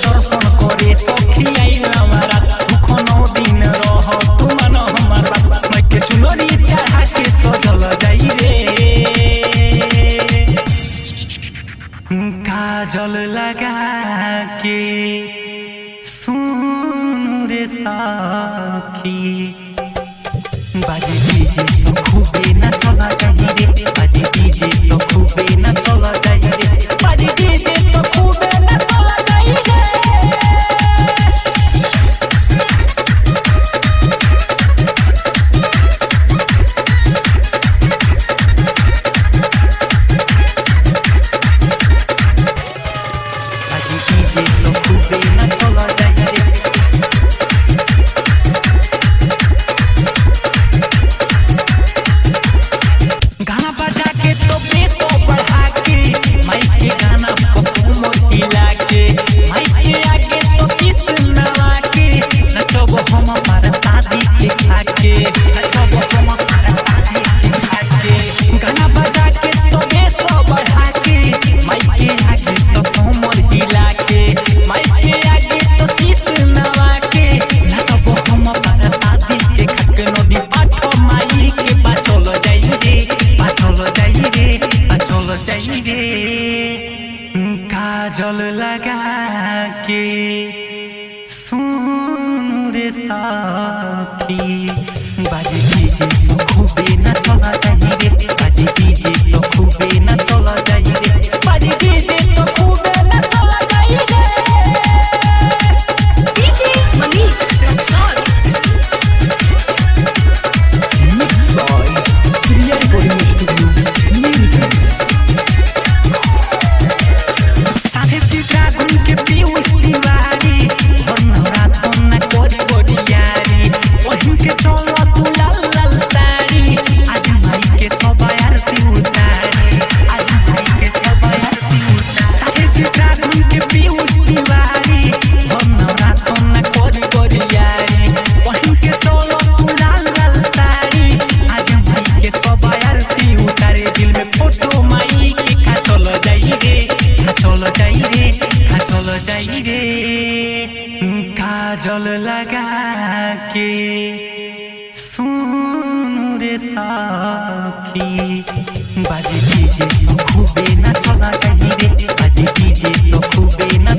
दर्शन करे सखी आइल हमारा दुखनो दिन रह तू मन हमार बात मैं के चुनरी चढ़ा के सजल जाई रे काजल लगा के सुन रे सखी बाजे डीजे तो खूबे ना चला जाई रे बाजे डीजे तो खूबे ना चला जाई रे बाजे डीजे तो खूबे ना चला जाई रे बाजे डीजे तो खूबे ना चला जाई रे गाना बजा के तो बेस बढ़ा के माइक के गाना मोर हिला के माइक के आगे तो किस नवा के नचब हम हमारा शादी के खाके नचब हम हमारा शादी के खाके गाना बजा के तो बेस बढ़ा के माइक के आगे तो मोर हिला के माइक के आगे तो किस नवा के नचब हम हमारा शादी के खाके नदी पाछो माई के पाछल जाई रे पाछल जाई रे काजल लगा के सुन रे सखी बाजे डीजे तो खूबे ना चला जाई रे बाजे डीजे तो खूबे ना चला जाई रे बाजे डीजे तो खूबे ना चला जाई रे DJ Manish Rexall. Mixed by Clear Recording Studio, Miracles. साथे पिटा गुन के पीयूष तिवारी बनरा तोना कोरी कोरी यारी ओहिन के चलो तू लाल लाल साड़ी आज माई के सब आरती उतारी आज माई के सब आरती उतारी साथे पिटा गुन के पीयूष तिवारी बनरा तोना कोरी कोरी यारी ओहिन के चलो तू लाल लाल साड़ी आज माई के सब आरती उतारी दिल में फोटो माई के का चल जाई रे चल जाई रे काजल लगा के सुन रे सखी बाजे डीजे तो खूबे ना चला जाई रे बाजे डीजे तो खूबे ना